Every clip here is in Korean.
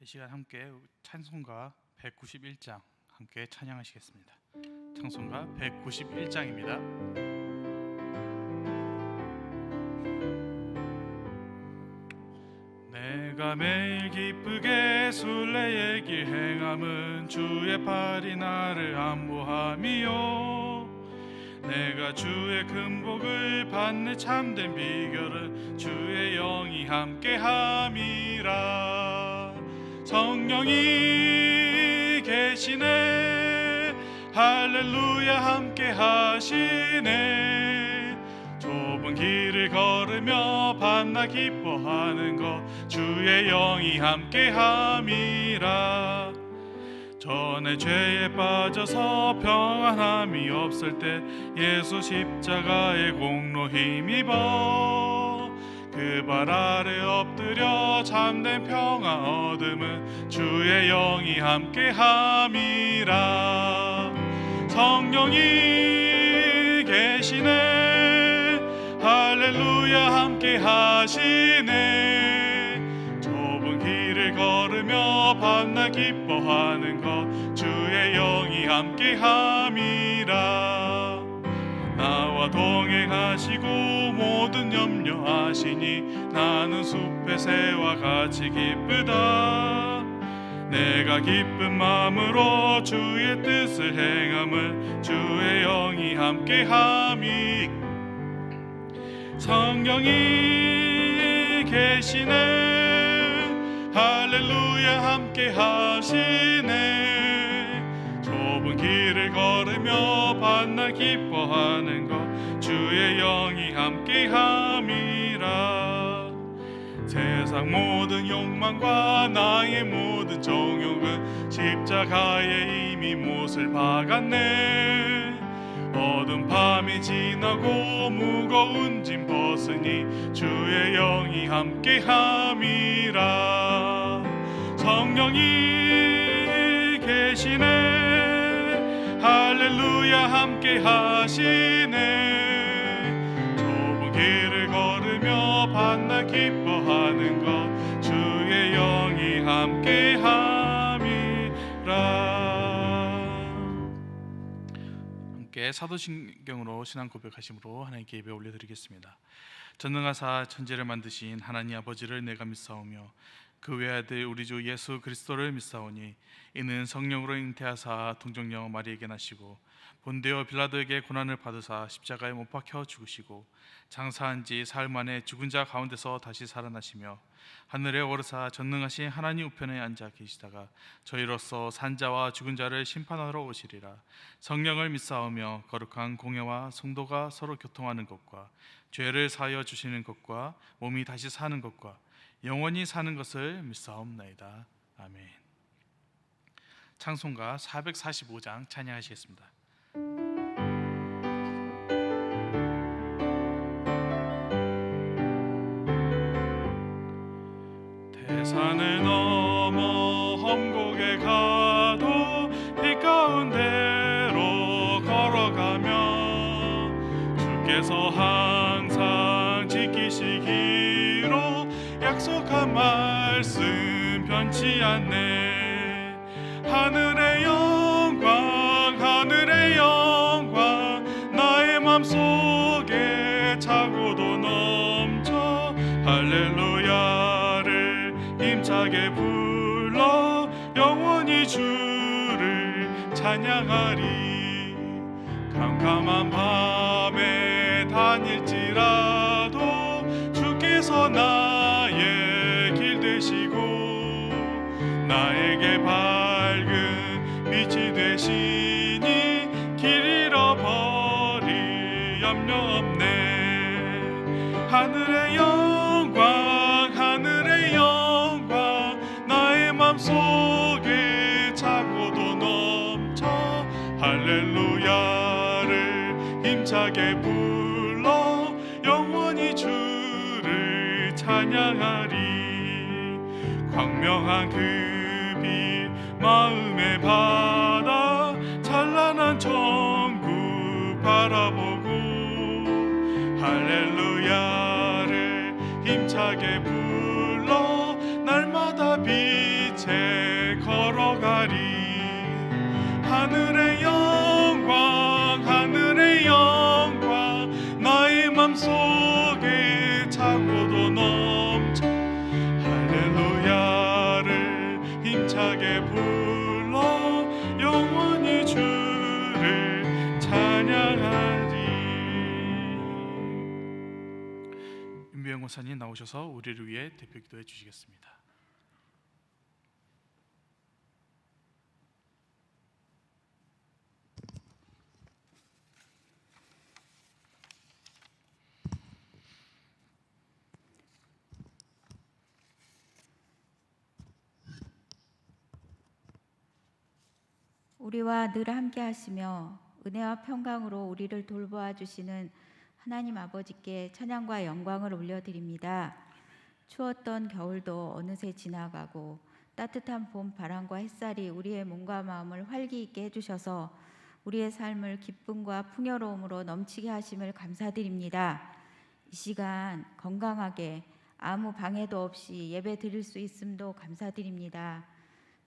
이 시간 함께 찬송가 191장 함께 찬양하시겠습니다. 찬송가 191장입니다. 내가 매일 기쁘게 순례의 길 행함은 주의 팔이 나를 안보함이요, 내가 주의 큰 복을 받는 참된 비결은 주의 영이 함께함이라. 성령이 계시네, 할렐루야 함께하시네. 좁은 길을 걸으며 밤낮 기뻐하는 것 주의 영이 함께함이라. 전에 죄에 빠져서 평안함이 없을 때 예수 십자가의 공로 힘입어 그 발 아래 엎드려 참된 평화 얻음은 주의 영이 함께함이라. 성령이 계시네, 할렐루야 함께하시네. 좁은 길을 걸으며 밤낮 기뻐하는 것 주의 영이 함께함이라. 나와 동행하시고 모든 염려하시니 나는 숲의 새와 같이 기쁘다. 내가 기쁜 마음으로 주의 뜻을 행함을 주의 영이 함께함이. 성령이 계시네, 할렐루야 함께하시네. 좁은 길을 걸으며 밤낮 기뻐하는 것 주의 영이 함께함이라. 세상 모든 욕망과 나의 모든 정욕은 십자가에 이미 못을 박았네. 어두운 밤이 지나고 무거운 짐 벗으니 주의 영이 함께함이라. 성령이 계시네, 할렐루야 함께하시네. 좁은 길을 걸으며 밤낮 기뻐하는 것 주의 영이 함께함이라. 함께 사도신경으로 신앙 고백하심으로 하나님께 예배 올려드리겠습니다. 전능하사 천지를 만드신 하나님 아버지를 내가 믿사오며 그 외아들 우리 주 예수 그리스도를 믿사오니 이는 성령으로 잉태하사 동정녀 마리에게 나시고 본데오 빌라도에게 고난을 받으사 십자가에 못 박혀 죽으시고 장사한 지 사흘 만에 죽은 자 가운데서 다시 살아나시며 하늘에 오르사 전능하신 하나님 우편에 앉아 계시다가 저희로서 산 자와 죽은 자를 심판하러 오시리라. 성령을 믿사오며 거룩한 공회와 성도가 서로 교통하는 것과 죄를 사하여 주시는 것과 몸이 다시 사는 것과 영원히 사는 것을 믿사옵나이다. 아멘. 찬송가 445장 찬양하시겠습니다. 대산을 넘어 험곡에 가도 빛 가운데로 걸어가며 주께서 항상 지키시기로 약속한 말씀 변치 않네. 하늘의 영광 하늘의 영광 나의 맘속에 차고도 넘쳐 할렐루야를 힘차게 불러 영원히 주를 찬양하리. 캄캄한 밤에 다닐지라도 주께서 나의 길 되시고 나에게 밝은 빛이 되시니 길 잃어버릴 염려 없네. 하늘의 영광 하늘의 영광 나의 맘속에 차고도 넘쳐 할렐루야를 힘차게 불러 영원히 주를 찬양하리. 광명한 그 빛 마음에 받아 찬란한 천국 바라보고 할렐루야를 힘차게 불러 날마다 빛의 하늘의 영광 하늘의 영광 나의 맘속에 차고도 넘쳐 할렐루야를 힘차게 불러 영원히 주를 찬양하리. 윤병 목사님 나오셔서 우리를 위해 대표 기도해 주시겠습니다. 우리와 늘 함께 하시며 은혜와 평강으로 우리를 돌보아 주시는 하나님 아버지께 찬양과 영광을 올려드립니다. 추웠던 겨울도 어느새 지나가고 따뜻한 봄 바람과 햇살이 우리의 몸과 마음을 활기 있게 해주셔서 우리의 삶을 기쁨과 풍요로움으로 넘치게 하심을 감사드립니다. 이 시간 건강하게 아무 방해도 없이 예배 드릴 수 있음도 감사드립니다.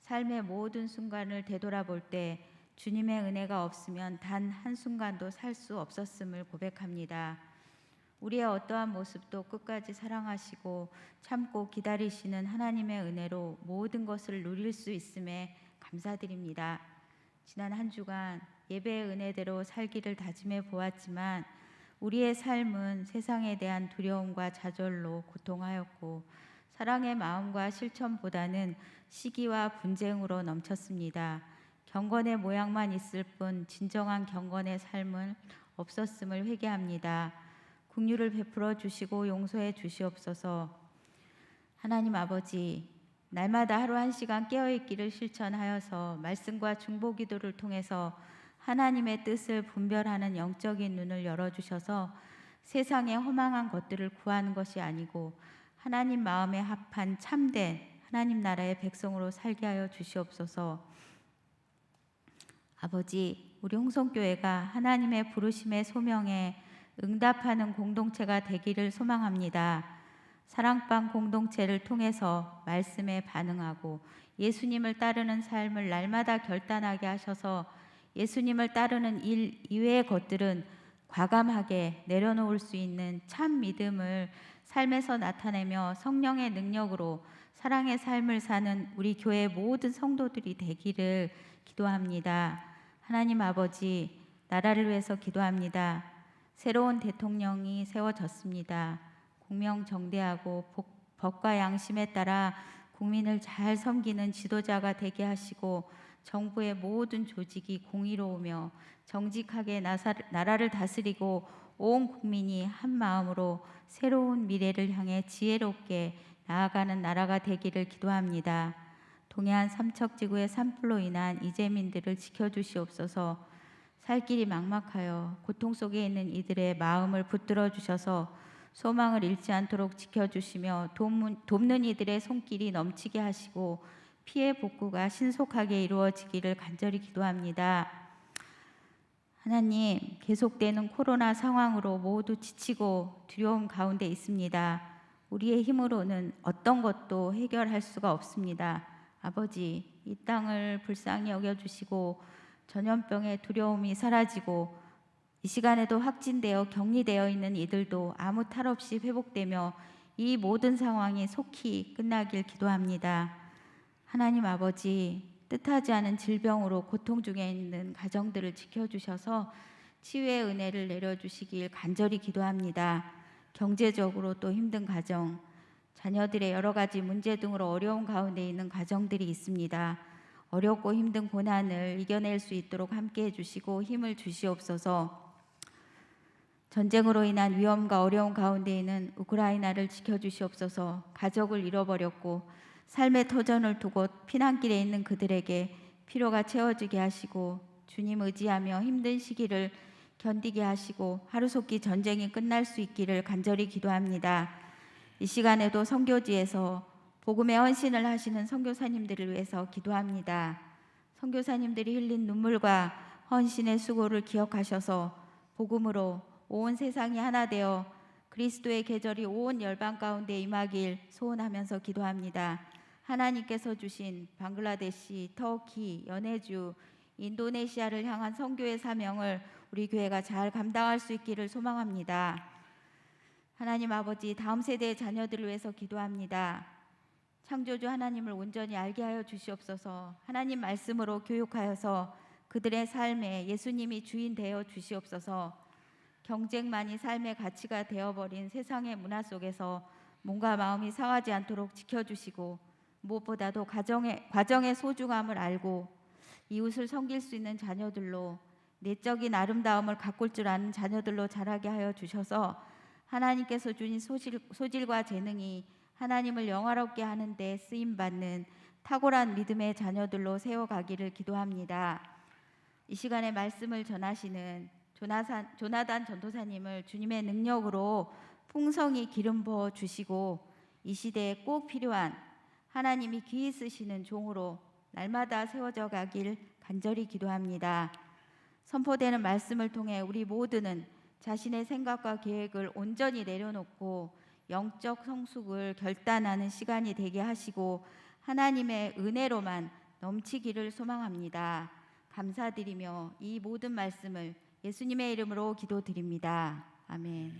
삶의 모든 순간을 되돌아볼 때 주님의 은혜가 없으면 단 한순간도 살 수 없었음을 고백합니다. 우리의 어떠한 모습도 끝까지 사랑하시고 참고 기다리시는 하나님의 은혜로 모든 것을 누릴 수 있음에 감사드립니다. 지난 한 주간 예배의 은혜대로 살기를 다짐해 보았지만 우리의 삶은 세상에 대한 두려움과 좌절로 고통하였고 사랑의 마음과 실천보다는 시기와 분쟁으로 넘쳤습니다. 경건의 모양만 있을 뿐 진정한 경건의 삶은 없었음을 회개합니다. 긍휼을 베풀어 주시고 용서해 주시옵소서. 하나님 아버지, 날마다 하루 한 시간 깨어있기를 실천하여서 말씀과 중보기도를 통해서 하나님의 뜻을 분별하는 영적인 눈을 열어주셔서 세상의 허망한 것들을 구하는 것이 아니고 하나님 마음에 합한 참된 하나님 나라의 백성으로 살게 하여 주시옵소서. 아버지, 우리 홍성교회가 하나님의 부르심의 소명에 응답하는 공동체가 되기를 소망합니다. 사랑방 공동체를 통해서 말씀에 반응하고 예수님을 따르는 삶을 날마다 결단하게 하셔서 예수님을 따르는 일 이외의 것들은 과감하게 내려놓을 수 있는 참 믿음을 삶에서 나타내며 성령의 능력으로 사랑의 삶을 사는 우리 교회 모든 성도들이 되기를 기도합니다. 하나님 아버지, 나라를 위해서 기도합니다. 새로운 대통령이 세워졌습니다. 공명정대하고 법과 양심에 따라 국민을 잘 섬기는 지도자가 되게 하시고 정부의 모든 조직이 공의로우며 정직하게 나라를 다스리고 온 국민이 한 마음으로 새로운 미래를 향해 지혜롭게 나아가는 나라가 되기를 기도합니다. 동해안 삼척지구의 산불로 인한 이재민들을 지켜주시옵소서. 살 길이 막막하여 고통 속에 있는 이들의 마음을 붙들어 주셔서 소망을 잃지 않도록 지켜주시며 돕는 이들의 손길이 넘치게 하시고 피해 복구가 신속하게 이루어지기를 간절히 기도합니다. 하나님, 계속되는 코로나 상황으로 모두 지치고 두려움 가운데 있습니다. 우리의 힘으로는 어떤 것도 해결할 수가 없습니다. 아버지, 이 땅을 불쌍히 여겨주시고 전염병의 두려움이 사라지고 이 시간에도 확진되어 격리되어 있는 이들도 아무 탈 없이 회복되며 이 모든 상황이 속히 끝나길 기도합니다. 하나님 아버지, 뜻하지 않은 질병으로 고통 중에 있는 가정들을 지켜주셔서 치유의 은혜를 내려주시길 간절히 기도합니다. 경제적으로 또 힘든 가정, 자녀들의 여러 가지 문제 등으로 어려운 가운데 있는 가정들이 있습니다. 어렵고 힘든 고난을 이겨낼 수 있도록 함께 해주시고 힘을 주시옵소서. 전쟁으로 인한 위험과 어려운 가운데 있는 우크라이나를 지켜주시옵소서. 가족을 잃어버렸고 삶의 터전을 두고 피난길에 있는 그들에게 피로가 채워지게 하시고 주님 의지하며 힘든 시기를 견디게 하시고 하루속히 전쟁이 끝날 수 있기를 간절히 기도합니다. 이 시간에도 선교지에서 복음의 헌신을 하시는 선교사님들을 위해서 기도합니다. 선교사님들이 흘린 눈물과 헌신의 수고를 기억하셔서 복음으로 온 세상이 하나 되어 그리스도의 계절이 온 열방 가운데 임하길 소원하면서 기도합니다. 하나님께서 주신 방글라데시, 터키, 연해주, 인도네시아를 향한 선교의 사명을 우리 교회가 잘 감당할 수 있기를 소망합니다. 하나님 아버지, 다음 세대의 자녀들을 위해서 기도합니다. 창조주 하나님을 온전히 알게 하여 주시옵소서. 하나님 말씀으로 교육하여서 그들의 삶에 예수님이 주인 되어 주시옵소서. 경쟁만이 삶의 가치가 되어버린 세상의 문화 속에서 몸과 마음이 상하지 않도록 지켜주시고, 무엇보다도 과정의 소중함을 알고 이웃을 섬길 수 있는 자녀들로, 내적인 아름다움을 가꿀 줄 아는 자녀들로 자라게 하여 주셔서 하나님께서 주신 소질과 재능이 하나님을 영화롭게 하는 데 쓰임받는 탁월한 믿음의 자녀들로 세워가기를 기도합니다. 이 시간에 말씀을 전하시는 조나단 전도사님을 주님의 능력으로 풍성히 기름 부어 주시고, 이 시대에 꼭 필요한 하나님이 귀히 쓰시는 종으로 날마다 세워져 가길 간절히 기도합니다. 선포되는 말씀을 통해 우리 모두는 자신의 생각과 계획을 온전히 내려놓고 영적 성숙을 결단하는 시간이 되게 하시고 하나님의 은혜로만 넘치기를 소망합니다. 감사드리며 이 모든 말씀을 예수님의 이름으로 기도드립니다. 아멘.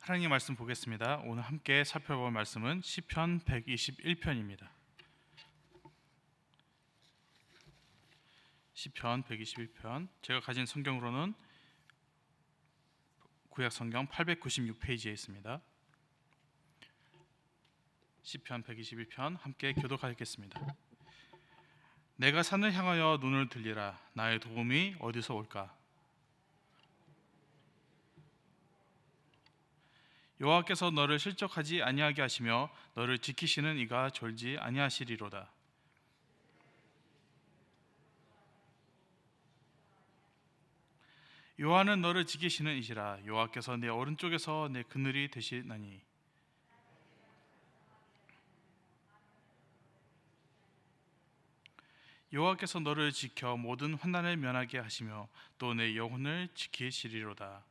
하나님 말씀 보겠습니다. 오늘 함께 살펴볼 말씀은 시편 121편입니다. 시편 121편, 제가 가진 성경으로는 구약 성경 896페이지에 있습니다. 시편 121편 함께 교독하겠습니다. 내가 산을 향하여 눈을 들리라. 나의 도움이 어디서 올까? 여호와께서 너를 실족하지 아니하게 하시며 너를 지키시는 이가 졸지 아니하시리로다. 여호와는 너를 지키시는 이시라. 여호와께서 내 오른쪽에서 내 그늘이 되시나니. 여호와께서 너를 지켜 모든 환난을 면하게 하시며 또 내 영혼을 지키시리로다.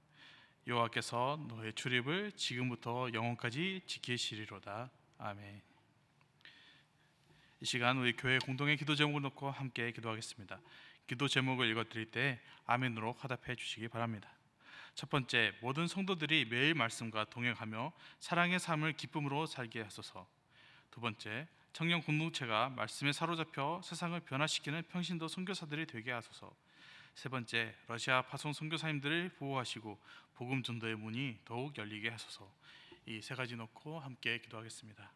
여호와께서 너의 출입을 지금부터 영원까지 지키시리로다. 아멘. 이 시간 우리 교회 공동의 기도 제목을 놓고 함께 기도하겠습니다. 기도 제목을 읽어드릴 때 아멘으로 화답해 주시기 바랍니다. 첫 번째, 모든 성도들이 매일 말씀과 동행하며 사랑의 삶을 기쁨으로 살게 하소서. 두 번째, 청년 공동체가 말씀에 사로잡혀 세상을 변화시키는 평신도 선교사들이 되게 하소서. 세 번째, 러시아 파송 선교사님들을 보호하시고 복음 전도의 문이 더욱 열리게 하소서. 이 세 가지 놓고 함께 기도하겠습니다.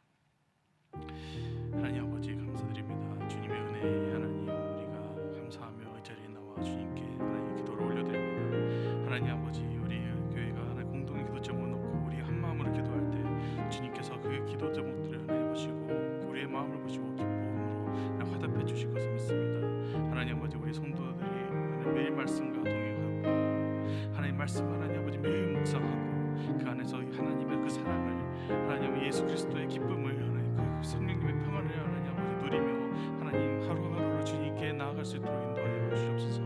하나님 아버지, 감사드립니다. 주님의 은혜, 하나님 우리가 감사하며 이 자리에 나와 주님께 하나님 기도를 올려드립니다. 하나님 아버지, 우리 교회가 하나님 공동의 기도 제목을 놓고 우리 한 마음으로 기도할 때 주님께서 그 기도 제목들을 하나님 보시고 우리의 마음을 보시고 기쁨으로 화답해 주실 것을 믿습니다. 하나님 아버지, 우리 성도들이 매일 말씀과 동행하고 하나님 말씀 하나님 아버지 매일 묵상하고 그 안에서 하나님의 그 사랑을 하나님 예수 그리스도의 기쁨을 하나님 그 성령님의 평안을 하나님 아버지 누리며 하나님 하루하루를 주님께 나아갈 수 있도록 인도하여 주시옵소서.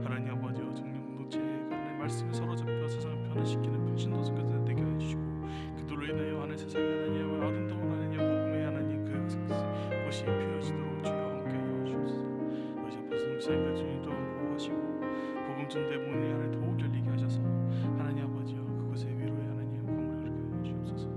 하나님 아버지, 정령 공동체가 하나님 말씀에 사로잡혀 세상을 변화시키는 평신도 선교사들 되게 해주시고 그들로 인하여 하나님 세상에 하나님 아름다운 하나님 복음의 하나님 그 곳이 피어지도록 주여 함께하여 주옵소서. 우리 앞에서 선교사님들 주님도 보호하시고 복음 전도의 문이 하나님 더욱 열리게 하셔서 하나님 아버지여 그곳의 위로에 하나님 건물을 이루게 주옵소서.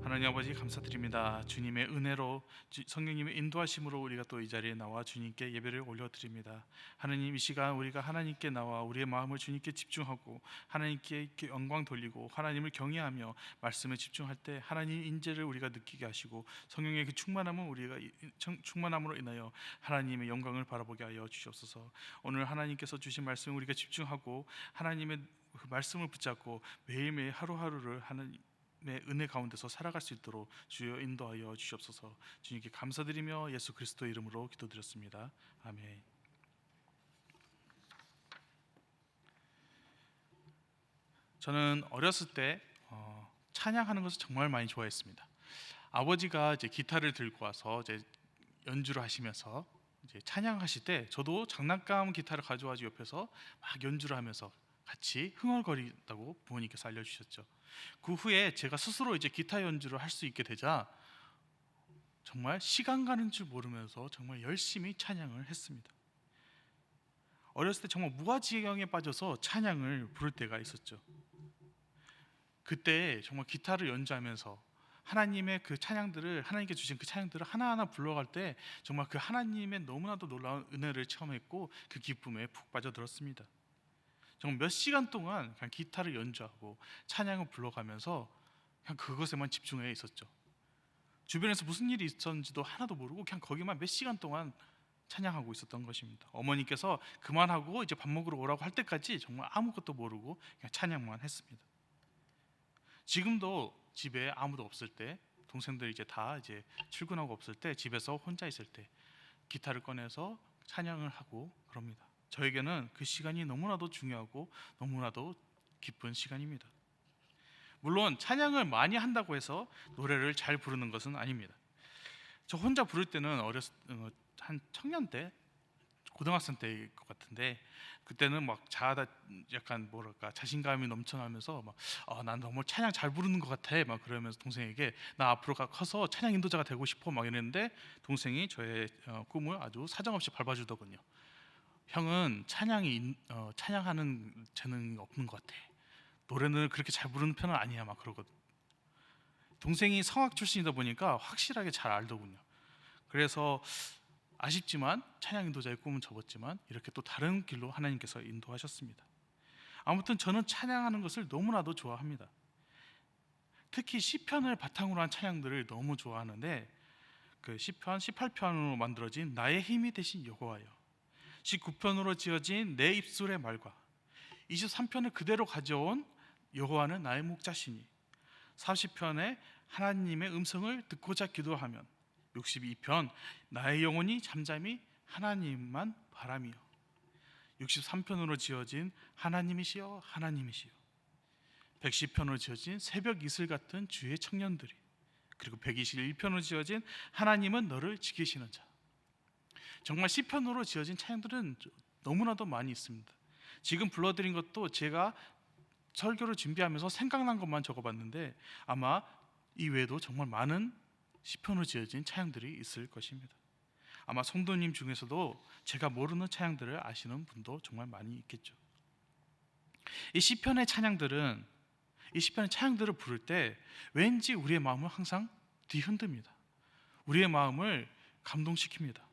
하나님 아버지, 감사드립니다. 주님의 은혜로 성령님의 인도하심으로 우리가 또 이 자리에 나와 주님께 예배를 올려드립니다. 하나님, 이 시간 우리가 하나님께 나와 우리의 마음을 주님께 집중하고 하나님께 영광 돌리고 하나님을 경외하며 말씀에 집중할 때 하나님 인재를 우리가 느끼게 하시고 성령의 그 충만함으로 인하여 하나님의 영광을 바라보게 하여 주시옵소서. 오늘 하나님께서 주신 말씀 우리가 집중하고 하나님의 그 말씀을 붙잡고 매일매일 하루하루를 하나님의 은혜 가운데서 살아갈 수 있도록 주여 인도하여 주시옵소서. 주님께 감사드리며 예수 그리스도 이름으로 기도드렸습니다. 아멘. 저는 어렸을 때 찬양하는 것을 정말 많이 좋아했습니다. 아버지가 이제 기타를 들고 와서 이제 연주를 하시면서 이제 찬양하실 때 저도 장난감 기타를 가져와서 옆에서 막 연주를 하면서 같이 흥얼거린다고 부모님께서 알려주셨죠. 그 후에 제가 스스로 이제 기타 연주를 할 수 있게 되자 정말 시간 가는 줄 모르면서 정말 열심히 찬양을 했습니다. 어렸을 때 정말 무아지경에 빠져서 찬양을 부를 때가 있었죠. 그때 정말 기타를 연주하면서 하나님의 그 찬양들을, 하나님께 주신 그 찬양들을 하나하나 불러갈 때 정말 그 하나님의 너무나도 놀라운 은혜를 체험했고 그 기쁨에 푹 빠져들었습니다. 정말 몇 시간 동안 그냥 기타를 연주하고 찬양을 불러가면서 그냥 그것에만 집중해 있었죠. 주변에서 무슨 일이 있었는지도 하나도 모르고 그냥 거기만 몇 시간 동안 찬양하고 있었던 것입니다. 어머니께서 그만하고 이제 밥 먹으러 오라고 할 때까지 정말 아무것도 모르고 그냥 찬양만 했습니다. 지금도 집에 아무도 없을 때, 동생들 이제 다 이제 출근하고 없을 때, 집에서 혼자 있을 때 기타를 꺼내서 찬양을 하고 그럽니다. 저에게는 그 시간이 너무나도 중요하고 너무나도 기쁜 시간입니다. 물론 찬양을 많이 한다고 해서 노래를 잘 부르는 것은 아닙니다. 저 혼자 부를 때는 한 청년 때, 고등학생 때일 것 같은데 그때는 막 자아다 약간 뭐랄까 자신감이 넘쳐나면서 난 너무 찬양 잘 부르는 것 같아 막 그러면서 동생에게 나 앞으로 커서 찬양 인도자가 되고 싶어 막 이랬는데 동생이 저의 꿈을 아주 사정없이 밟아주더군요. 형은 찬양하는 재능이 없는 것 같아. 노래는 그렇게 잘 부르는 편은 아니야 막 그러거든. 동생이 성악 출신이다 보니까 확실하게 잘 알더군요. 그래서 아쉽지만 찬양 인도자의 꿈은 접었지만 이렇게 또 다른 길로 하나님께서 인도하셨습니다. 아무튼 저는 찬양하는 것을 너무나도 좋아합니다. 특히 시편을 바탕으로 한 찬양들을 너무 좋아하는데 그 시편 18편으로 만들어진 나의 힘이 되신 여호와여, 19편으로 지어진 내 입술의 말과 23편을 그대로 가져온 여호와는 나의 목자시니, 40편에 하나님의 음성을 듣고자 기도하면, 62편 나의 영혼이 잠잠히 하나님만 바라며, 63편으로 지어진 하나님이시여 하나님이시여, 110편으로 지어진 새벽 이슬 같은 주의 청년들이, 그리고 121편으로 지어진 하나님은 너를 지키시는 자. 정말 시편으로 지어진 찬양들은 너무나도 많이 있습니다. 지금 불러드린 것도 제가 설교를 준비하면서 생각난 것만 적어봤는데 아마 이 외에도 정말 많은 시편으로 지어진 찬양들이 있을 것입니다. 아마 성도님 중에서도 제가 모르는 찬양들을 아시는 분도 정말 많이 있겠죠. 이 시편의 찬양들을 부를 때 왠지 우리의 마음을 항상 뒤흔듭니다. 우리의 마음을 감동시킵니다.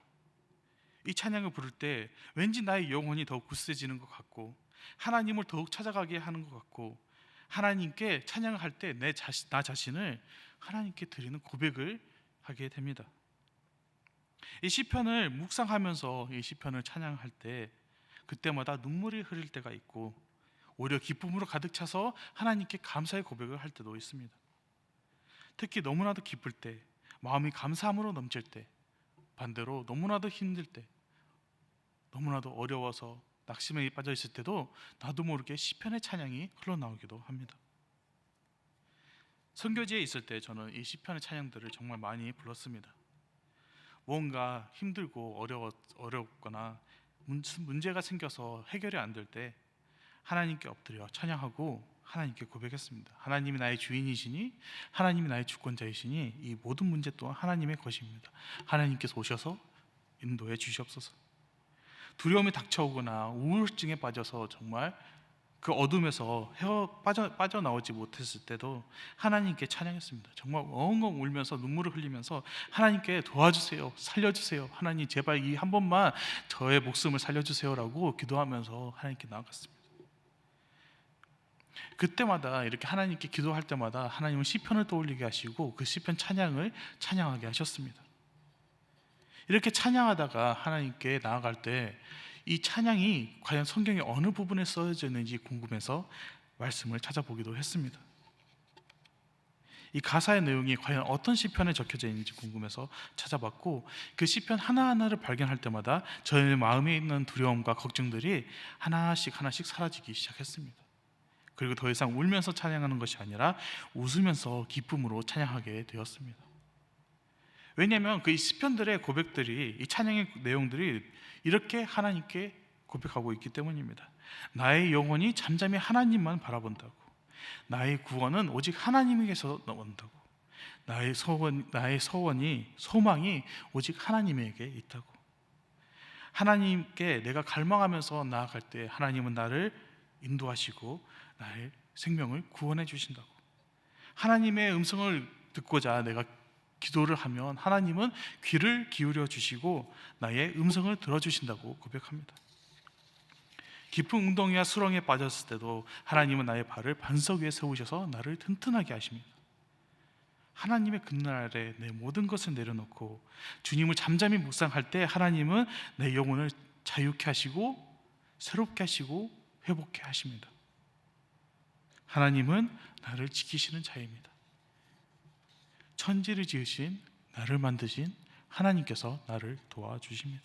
이 찬양을 부를 때 왠지 나의 영혼이 더욱 굳세지는 것 같고 하나님을 더욱 찾아가게 하는 것 같고 하나님께 찬양을 할 때 나 자신을 하나님께 드리는 고백을 하게 됩니다. 이 시편을 묵상하면서 이 시편을 찬양할 때 그때마다 눈물이 흐를 때가 있고 오히려 기쁨으로 가득 차서 하나님께 감사의 고백을 할 때도 있습니다. 특히 너무나도 기쁠 때, 마음이 감사함으로 넘칠 때, 반대로 너무나도 힘들 때, 너무나도 어려워서 낙심에 빠져 있을 때도 나도 모르게 시편의 찬양이 흘러나오기도 합니다. 선교지에 있을 때 저는 이 시편의 찬양들을 정말 많이 불렀습니다. 뭔가 힘들고 어렵거나 문제가 생겨서 해결이 안 될 때 하나님께 엎드려 찬양하고 하나님께 고백했습니다. 하나님이 나의 주인이시니, 하나님이 나의 주권자이시니 이 모든 문제 또한 하나님의 것입니다. 하나님께서 오셔서 인도해 주시옵소서. 두려움이 닥쳐오거나 우울증에 빠져서 정말 그 어둠에서 빠져나오지 못했을 때도 하나님께 찬양했습니다. 정말 엉엉 울면서 눈물을 흘리면서 하나님께 도와주세요, 살려주세요, 하나님 제발 이 한 번만 저의 목숨을 살려주세요라고 기도하면서 하나님께 나아갔습니다. 그때마다 이렇게 하나님께 기도할 때마다 하나님은 시편을 떠올리게 하시고 그 시편 찬양을 찬양하게 하셨습니다. 이렇게 찬양하다가 하나님께 나아갈 때 이 찬양이 과연 성경의 어느 부분에 써져 있는지 궁금해서 말씀을 찾아보기도 했습니다. 이 가사의 내용이 과연 어떤 시편에 적혀져 있는지 궁금해서 찾아봤고 그 시편 하나하나를 발견할 때마다 저의 마음에 있는 두려움과 걱정들이 하나씩 사라지기 시작했습니다. 그리고 더 이상 울면서 찬양하는 것이 아니라 웃으면서 기쁨으로 찬양하게 되었습니다. 왜냐하면 그 시편들의 고백들이, 이 찬양의 내용들이 이렇게 하나님께 고백하고 있기 때문입니다. 나의 영혼이 잠잠히 하나님만 바라본다고, 나의 구원은 오직 하나님에게서 나온다고, 나의 소망이 오직 하나님에게 있다고, 하나님께 내가 갈망하면서 나아갈 때 하나님은 나를 인도하시고 나의 생명을 구원해 주신다고, 하나님의 음성을 듣고자 내가 기도를 하면 하나님은 귀를 기울여 주시고 나의 음성을 들어주신다고 고백합니다. 깊은 웅덩이와 수렁에 빠졌을 때도 하나님은 나의 발을 반석 위에 세우셔서 나를 튼튼하게 하십니다. 하나님의 금날에 내 모든 것을 내려놓고 주님을 잠잠히 묵상할 때 하나님은 내 영혼을 자유케 하시고 새롭게 하시고 회복케 하십니다. 하나님은 나를 지키시는 자입니다. 천지를 지으신, 나를 만드신 하나님께서 나를 도와주십니다.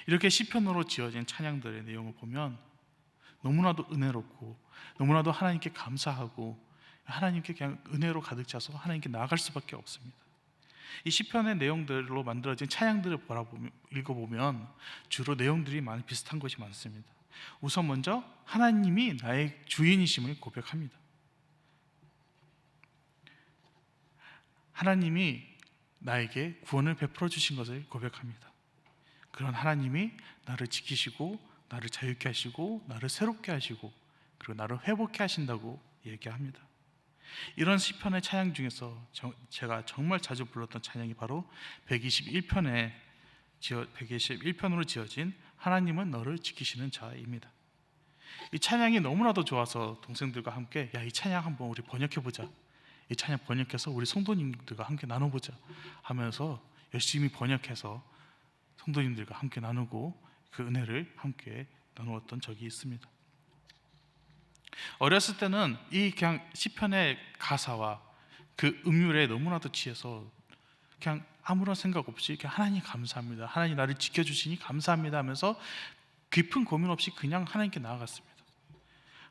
이렇게 시편으로 지어진 찬양들의 내용을 보면 너무나도 은혜롭고 너무나도 하나님께 감사하고 하나님께 그냥 은혜로 가득 차서 하나님께 나아갈 수밖에 없습니다. 이 시편의 내용들로 만들어진 찬양들을 읽어보면 주로 내용들이 많이 비슷한 것이 많습니다. 우선 먼저 하나님이 나의 주인이심을 고백합니다. 하나님이 나에게 구원을 베풀어 주신 것을 고백합니다. 그런 하나님이 나를 지키시고 나를 자유케 하시고 나를 새롭게 하시고 그리고 나를 회복케 하신다고 얘기합니다. 이런 시편의 찬양 중에서 제가 정말 자주 불렀던 찬양이 바로 121편으로 지어진 하나님은 너를 지키시는 자입니다. 이 찬양이 너무나도 좋아서 동생들과 함께 이 찬양 한번 우리 번역해보자, 이 찬양 번역해서 우리 성도님들과 함께 나눠보자 하면서 열심히 번역해서 성도님들과 함께 나누고 그 은혜를 함께 나누었던 적이 있습니다. 어렸을 때는 이 그냥 시편의 가사와 그 음율에 너무나도 취해서 그냥 아무런 생각 없이 그냥 하나님 감사합니다, 하나님 나를 지켜주시니 감사합니다 하면서 깊은 고민 없이 그냥 하나님께 나아갔습니다.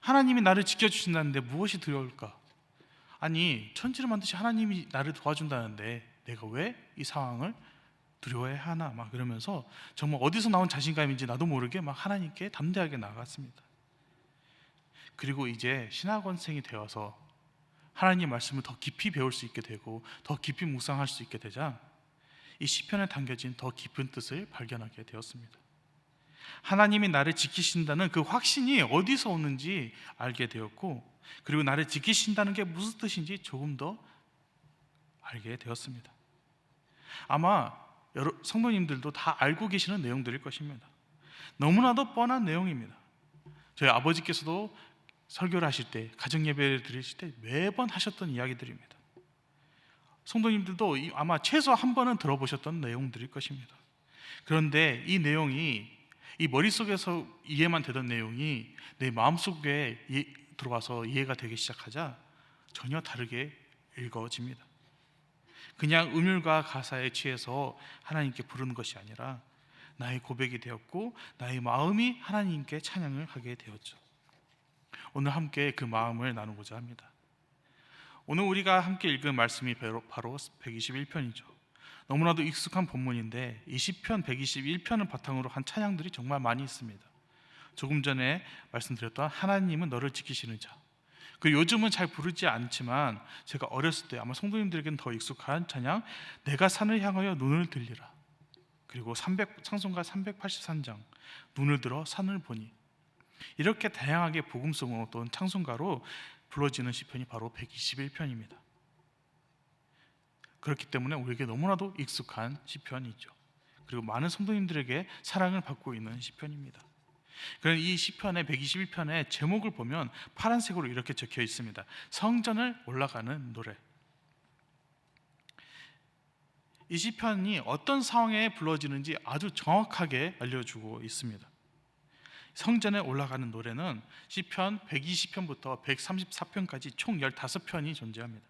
하나님이 나를 지켜주신다는데 무엇이 두려울까? 아니, 천지를 만드신 하나님이 나를 도와준다는데 내가 왜 이 상황을 두려워해야 하나? 막 그러면서 정말 어디서 나온 자신감인지 나도 모르게 막 하나님께 담대하게 나아갔습니다. 그리고 이제 신학원생이 되어서 하나님 말씀을 더 깊이 배울 수 있게 되고 더 깊이 묵상할 수 있게 되자 이 시편에 담겨진 더 깊은 뜻을 발견하게 되었습니다. 하나님이 나를 지키신다는 그 확신이 어디서 오는지 알게 되었고, 그리고 나를 지키신다는 게 무슨 뜻인지 조금 더 알게 되었습니다. 아마 여러 성도님들도 다 알고 계시는 내용들일 것입니다. 너무나도 뻔한 내용입니다. 저희 아버지께서도 설교를 하실 때, 가정 예배를 드리실 때 매번 하셨던 이야기들입니다. 성도님들도 아마 최소 한 번은 들어보셨던 내용들일 것입니다. 그런데 이 내용이, 이 머릿속에서 이해만 되던 내용이 내 마음속에 들어와서 이해가 되기 시작하자 전혀 다르게 읽어집니다. 그냥 음율과 가사에 취해서 하나님께 부르는 것이 아니라 나의 고백이 되었고 나의 마음이 하나님께 찬양을 하게 되었죠. 오늘 함께 그 마음을 나누고자 합니다. 오늘 우리가 함께 읽은 말씀이 바로 121편이죠. 너무나도 익숙한 본문인데 이 시편 121편을 바탕으로 한 찬양들이 정말 많이 있습니다. 조금 전에 말씀드렸던 하나님은 너를 지키시는 자, 그리고 요즘은 잘 부르지 않지만 제가 어렸을 때 아마 성도님들에게는 더 익숙한 찬양, 내가 산을 향하여 눈을 들리라, 그리고 찬송가 383장, 눈을 들어 산을 보니, 이렇게 다양하게 복음송으로 또는 찬송가로 불러지는 시편이 바로 121편입니다. 그렇기 때문에 우리에게 너무나도 익숙한 시편이죠. 그리고 많은 성도님들에게 사랑을 받고 있는 시편입니다. 그럼 이 시편의 121편의 제목을 보면 파란색으로 이렇게 적혀 있습니다. 성전을 올라가는 노래. 이 시편이 어떤 상황에 불러지는지 아주 정확하게 알려주고 있습니다. 성전에 올라가는 노래는 시편 120편부터 134편까지 총 15편이 존재합니다.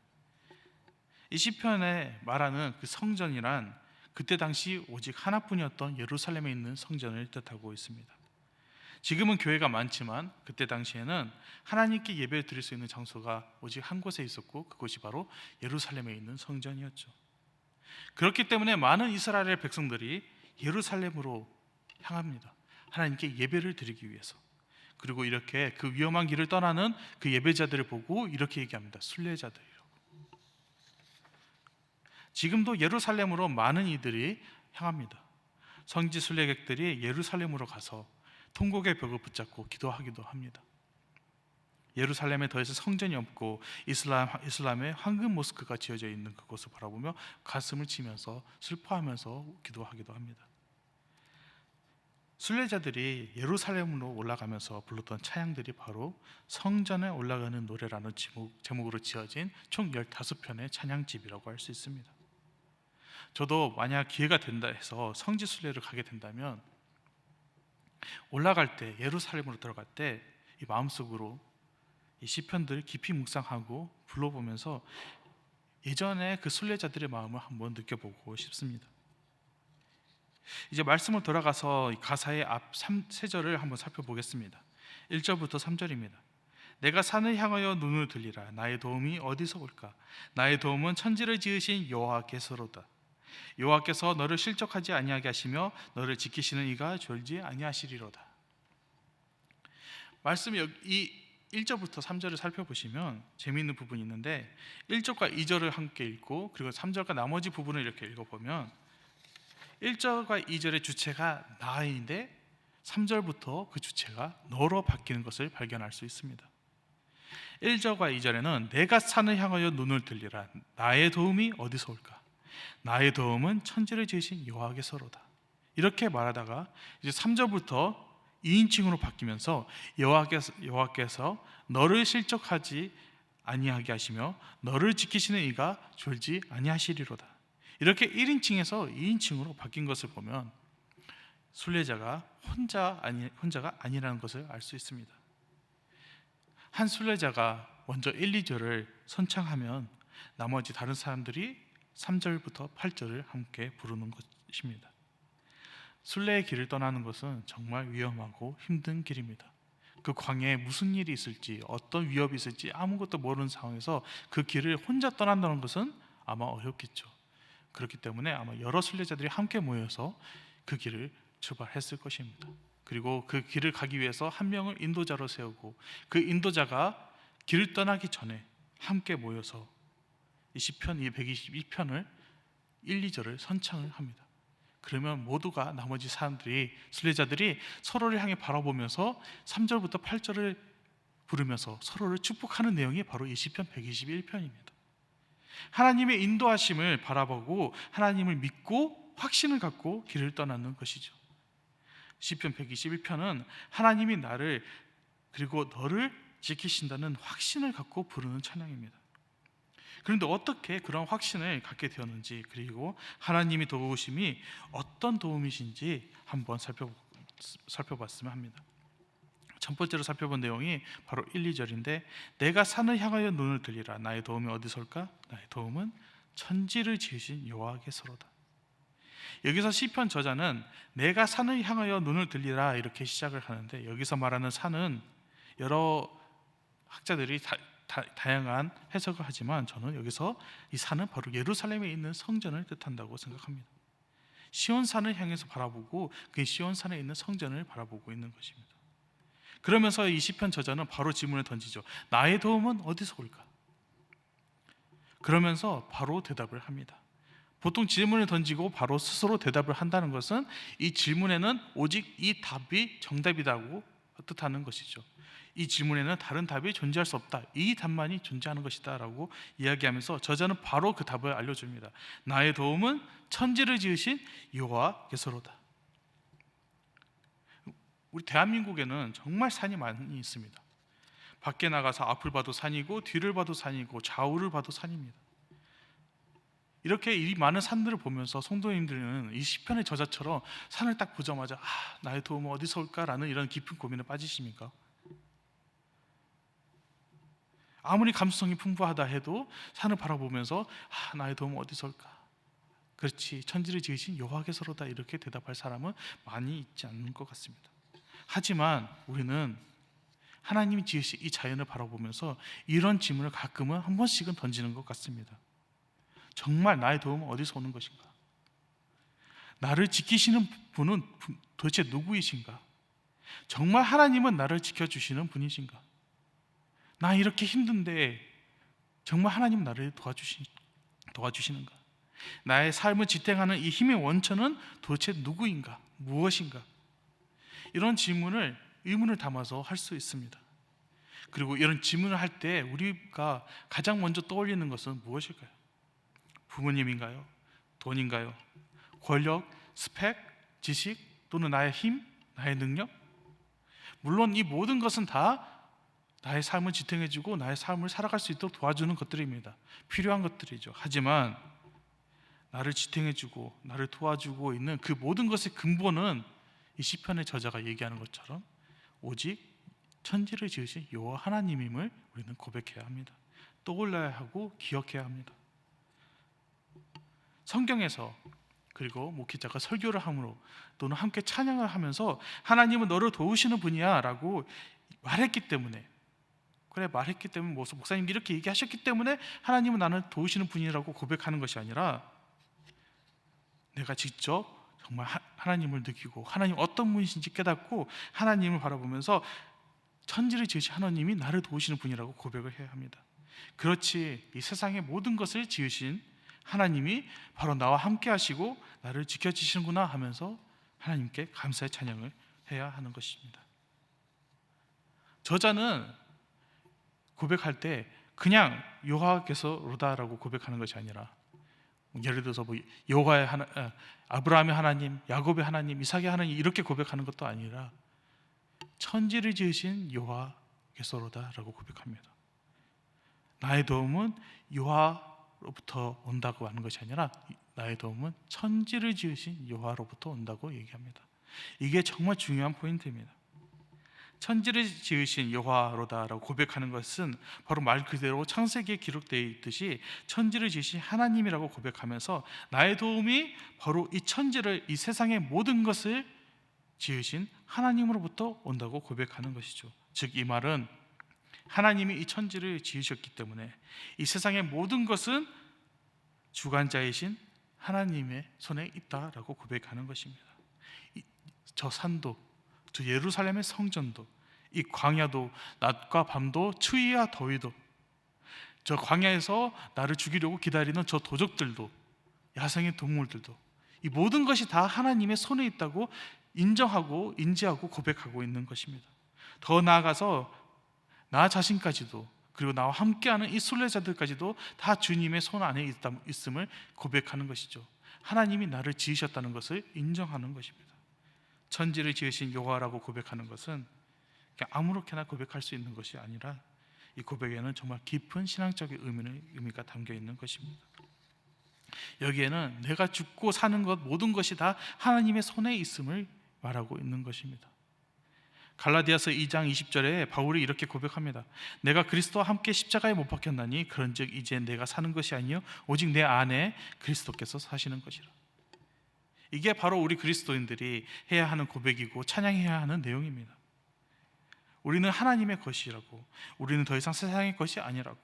이 시편에 말하는 그 성전이란 그때 당시 오직 하나뿐이었던 예루살렘에 있는 성전을 뜻하고 있습니다. 지금은 교회가 많지만 그때 당시에는 하나님께 예배를 드릴 수 있는 장소가 오직 한 곳에 있었고, 그곳이 바로 예루살렘에 있는 성전이었죠. 그렇기 때문에 많은 이스라엘 백성들이 예루살렘으로 향합니다. 하나님께 예배를 드리기 위해서. 그리고 이렇게 그 위험한 길을 떠나는 그 예배자들을 보고 이렇게 얘기합니다. 순례자들이라고. 지금도 예루살렘으로 많은 이들이 향합니다. 성지 순례객들이 예루살렘으로 가서 통곡의 벽을 붙잡고 기도하기도 합니다. 예루살렘에 더 이상 성전이 없고 이슬람의 황금 모스크가 지어져 있는 그곳을 바라보며 가슴을 치면서 슬퍼하면서 기도하기도 합니다. 순례자들이 예루살렘으로 올라가면서 불렀던 찬양들이 바로 성전에 올라가는 노래라는 제목으로 지어진 총 15편의 찬양집이라고 할 수 있습니다. 저도 만약 기회가 된다 해서 성지 순례를 가게 된다면 올라갈 때, 예루살렘으로 들어갈 때 이 마음속으로 이 시편들 깊이 묵상하고 불러보면서 예전에 그 순례자들의 마음을 한번 느껴보고 싶습니다. 이제 말씀을 돌아가서 가사의 앞 3절을 한번 살펴보겠습니다. 1절부터 3절입니다. 내가 산을 향하여 눈을 들리라. 나의 도움이 어디서 올까? 나의 도움은 천지를 지으신 여호와께서로다. 여호와께서 너를 실족하지 아니하게 하시며 너를 지키시는 이가 졸지 아니하시리로다. 말씀이 이 1절부터 3절을 살펴보시면 재미있는 부분이 있는데 1절과 2절을 함께 읽고 그리고 3절과 나머지 부분을 이렇게 읽어보면 1절과 2절의 주체가 나인데 3절부터 그 주체가 너로 바뀌는 것을 발견할 수 있습니다. 1절과 2절에는 내가 산을 향하여 눈을 들리라. 나의 도움이 어디서 올까? 나의 도움은 천지를 지으신 여호와께서로다. 이렇게 말하다가 이제 3절부터 2인칭으로 바뀌면서 여호와께서 너를 실족하지 아니하게 하시며 너를 지키시는 이가 졸지 아니하시리로다. 이렇게 1인칭에서 2인칭으로 바뀐 것을 보면 순례자가 혼자가 아니라는 것을 알 수 있습니다. 한 순례자가 먼저 1, 2절을 선창하면 나머지 다른 사람들이 3절부터 8절을 함께 부르는 것입니다. 순례의 길을 떠나는 것은 정말 위험하고 힘든 길입니다. 그 광야에 무슨 일이 있을지, 어떤 위협이 있을지 아무것도 모르는 상황에서 그 길을 혼자 떠난다는 것은 아마 어렵겠죠. 그렇기 때문에 아마 여러 순례자들이 함께 모여서 그 길을 출발했을 것입니다. 그리고 그 길을 가기 위해서 한 명을 인도자로 세우고 그 인도자가 길을 떠나기 전에 함께 모여서 이 시편 122편을 1, 2절을 선창을 합니다. 그러면 모두가 나머지 사람들이 순례자들이 서로를 향해 바라보면서 3절부터 8절을 부르면서 서로를 축복하는 내용이 바로 이 시편 121편입니다. 하나님의 인도하심을 바라보고 하나님을 믿고 확신을 갖고 길을 떠나는 것이죠. 시편 121편은 하나님이 나를 그리고 너를 지키신다는 확신을 갖고 부르는 찬양입니다. 그런데 어떻게 그런 확신을 갖게 되었는지, 그리고 하나님이 도우심이 어떤 도움이신지 한번 살펴봤으면 합니다. 첫 번째로 살펴본 내용이 바로 1, 2절인데 내가 산을 향하여 눈을 들리라. 나의 도움이 어디서 올까? 나의 도움은 천지를 지으신 여호와께서로다. 여기서 시편 저자는 내가 산을 향하여 눈을 들리라 이렇게 시작을 하는데, 여기서 말하는 산은 여러 학자들이 다양한 해석을 하지만 저는 여기서 이 산은 바로 예루살렘에 있는 성전을 뜻한다고 생각합니다. 시온산을 향해서 바라보고 그 시온산에 있는 성전을 바라보고 있는 것입니다. 그러면서 이 시편 저자는 바로 질문을 던지죠. 나의 도움은 어디서 올까? 그러면서 바로 대답을 합니다. 보통 질문을 던지고 바로 스스로 대답을 한다는 것은 이 질문에는 오직 이 답이 정답이라고 뜻하는 것이죠. 이 질문에는 다른 답이 존재할 수 없다. 이 답만이 존재하는 것이다 라고 이야기하면서 저자는 바로 그 답을 알려줍니다. 나의 도움은 천지를 지으신 여호와께서로다. 우리 대한민국에는 정말 산이 많이 있습니다. 밖에 나가서 앞을 봐도 산이고 뒤를 봐도 산이고 좌우를 봐도 산입니다. 이렇게 이 많은 산들을 보면서 성도님들은 이 시편의 저자처럼 산을 딱 보자마자 나의 도움은 어디서 올까라는 이런 깊은 고민에 빠지십니까? 아무리 감수성이 풍부하다 해도 산을 바라보면서 나의 도움은 어디서 올까? 그렇지, 천지를 지으신 여호와께서로다 이렇게 대답할 사람은 많이 있지 않는 것 같습니다. 하지만 우리는 하나님이 지으신 이 자연을 바라보면서 이런 질문을 가끔은 한 번씩은 던지는 것 같습니다. 정말 나의 도움은 어디서 오는 것인가? 나를 지키시는 분은 도대체 누구이신가? 정말 하나님은 나를 지켜주시는 분이신가? 나 이렇게 힘든데 정말 하나님 나를 도와주시는가? 나의 삶을 지탱하는 이 힘의 원천은 도대체 누구인가? 무엇인가? 이런 질문을 의문을 담아서 할 수 있습니다. 그리고 이런 질문을 할 때 우리가 가장 먼저 떠올리는 것은 무엇일까요? 부모님인가요? 돈인가요? 권력, 스펙, 지식, 또는 나의 힘, 나의 능력? 물론 이 모든 것은 다 나의 삶을 지탱해주고 나의 삶을 살아갈 수 있도록 도와주는 것들입니다. 필요한 것들이죠. 하지만 나를 지탱해주고 나를 도와주고 있는 그 모든 것의 근본은 이 시편의 저자가 얘기하는 것처럼 오직 천지를 지으신 여호와 하나님임을 우리는 고백해야 합니다. 떠올려야 하고 기억해야 합니다. 성경에서 그리고 목회자가 설교를 함으로 또는 함께 찬양을 하면서 하나님은 너를 도우시는 분이야 라고 말했기 때문에, 말했기 때문에 목사님이 이렇게 얘기하셨기 때문에 하나님은 나를 도우시는 분이라고 고백하는 것이 아니라 내가 직접 정말 하나님을 느끼고 하나님 어떤 분이신지 깨닫고 하나님을 바라보면서 천지를 지으신 하나님이 나를 도우시는 분이라고 고백을 해야 합니다. 그렇지 이 세상의 모든 것을 지으신 하나님이 바로 나와 함께 하시고 나를 지켜주시는구나 하면서 하나님께 감사의 찬양을 해야 하는 것입니다. 저자는 고백할 때 그냥 여호와께서로다라고 고백하는 것이 아니라 예를 들어서 여호와의 아브라함의 하나님, 야곱의 하나님, 이삭의 하나님 이렇게 고백하는 것도 아니라 천지를 지으신 여호와께서로다라고 고백합니다. 나의 도움은 여호와로부터 온다고 하는 것이 아니라 나의 도움은 천지를 지으신 여호와로부터 온다고 얘기합니다. 이게 정말 중요한 포인트입니다. 천지를 지으신 여호와로다라고 고백하는 것은 바로 말 그대로 창세기에 기록되어 있듯이 천지를 지으신 하나님이라고 고백하면서 나의 도움이 바로 이 천지를, 이 세상의 모든 것을 지으신 하나님으로부터 온다고 고백하는 것이죠. 즉 이 말은 하나님이 이 천지를 지으셨기 때문에 이 세상의 모든 것은 주관자이신 하나님의 손에 있다라고 고백하는 것입니다. 저 산도, 저 예루살렘의 성전도, 이 광야도, 낮과 밤도, 추위와 더위도, 저 광야에서 나를 죽이려고 기다리는 저 도적들도, 야생의 동물들도, 이 모든 것이 다 하나님의 손에 있다고 인정하고 인지하고 고백하고 있는 것입니다. 더 나아가서 나 자신까지도, 그리고 나와 함께하는 이 순례자들까지도 다 주님의 손 안에 있음을 고백하는 것이죠. 하나님이 나를 지으셨다는 것을 인정하는 것입니다. 천지를 지으신 여호와라고 고백하는 것은 그냥 아무렇게나 고백할 수 있는 것이 아니라 이 고백에는 정말 깊은 신앙적인 의미가 담겨 있는 것입니다. 여기에는 내가 죽고 사는 것 모든 것이 다 하나님의 손에 있음을 말하고 있는 것입니다. 갈라디아서 2장 20절에 바울이 이렇게 고백합니다. 내가 그리스도와 함께 십자가에 못 박혔나니 그런즉 이제 내가 사는 것이 아니요 오직 내 안에 그리스도께서 사시는 것이라. 이게 바로 우리 그리스도인들이 해야 하는 고백이고 찬양해야 하는 내용입니다. 우리는 하나님의 것이라고, 우리는 더 이상 세상의 것이 아니라고,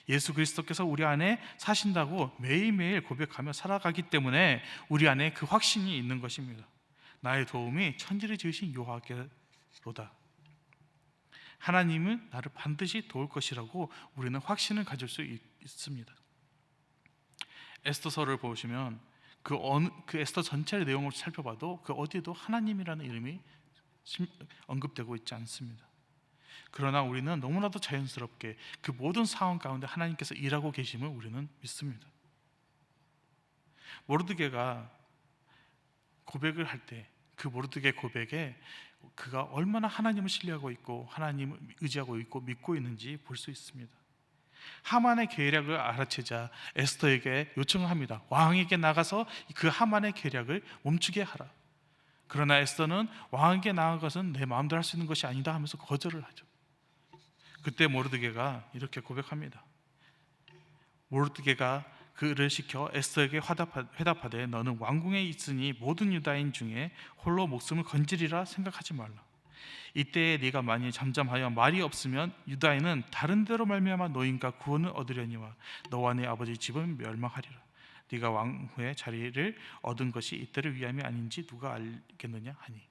예수 그리스도께서 우리 안에 사신다고 매일매일 고백하며 살아가기 때문에 우리 안에 그 확신이 있는 것입니다. 나의 도움이 천지를 지으신 여호와께로다. 하나님은 나를 반드시 도울 것이라고 우리는 확신을 가질 수 있습니다. 에스더서를 보시면 그 에스더 전체의 내용을 살펴봐도 그 어디에도 하나님이라는 이름이 언급되고 있지 않습니다. 그러나 우리는 너무나도 자연스럽게 그 모든 상황 가운데 하나님께서 일하고 계심을 우리는 믿습니다. 모르드게가 고백을 할 때 그 모르드게 고백에 그가 얼마나 하나님을 신뢰하고 있고 하나님을 의지하고 있고 믿고 있는지 볼 수 있습니다. 하만의 계략을 알아채자 에스더에게 요청을 합니다. 왕에게 나가서 그 하만의 계략을 멈추게 하라. 그러나 에스더는 왕에게 나아간 것은 내 마음대로 할 수 있는 것이 아니다 하면서 거절을 하죠. 그때 모르드게가 이렇게 고백합니다. 모르드게가 그를 시켜 에스더에게 회답하되 너는 왕궁에 있으니 모든 유다인 중에 홀로 목숨을 건지리라 생각하지 말라. 이때에 네가 만일 잠잠하여 말이 없으면 유다인은 다른 데로 말미암아 노인과 구원을 얻으려니와 너와 네 아버지 집은 멸망하리라. 네가 왕후의 자리를 얻은 것이 이때를 위함이 아닌지 누가 알겠느냐 하니,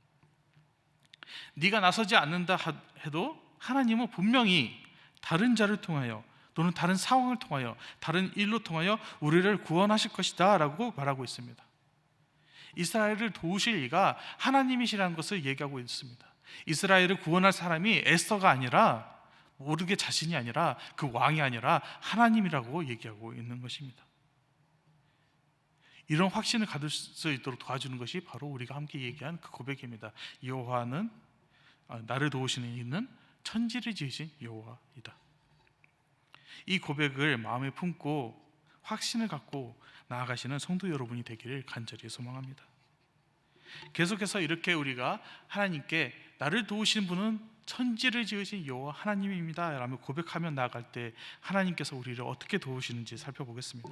네가 나서지 않는다 해도 하나님은 분명히 다른 자를 통하여 또는 다른 상황을 통하여 다른 일로 통하여 우리를 구원하실 것이다 라고 말하고 있습니다. 이스라엘을 도우실 이가 하나님이시라는 것을 얘기하고 있습니다. 이스라엘을 구원할 사람이 에스더가 아니라, 모르게 자신이 아니라, 그 왕이 아니라 하나님이라고 얘기하고 있는 것입니다. 이런 확신을 가질 수 있도록 도와주는 것이 바로 우리가 함께 얘기한 그 고백입니다. 여호와는 나를 도우시는 이는 천지를 지으신 여호와이다. 이 고백을 마음에 품고 확신을 갖고 나아가시는 성도 여러분이 되기를 간절히 소망합니다. 계속해서 이렇게 우리가 하나님께 나를 도우시는 분은 천지를 지으신 여호와 하나님입니다 라며 고백하며 나아갈 때 하나님께서 우리를 어떻게 도우시는지 살펴보겠습니다.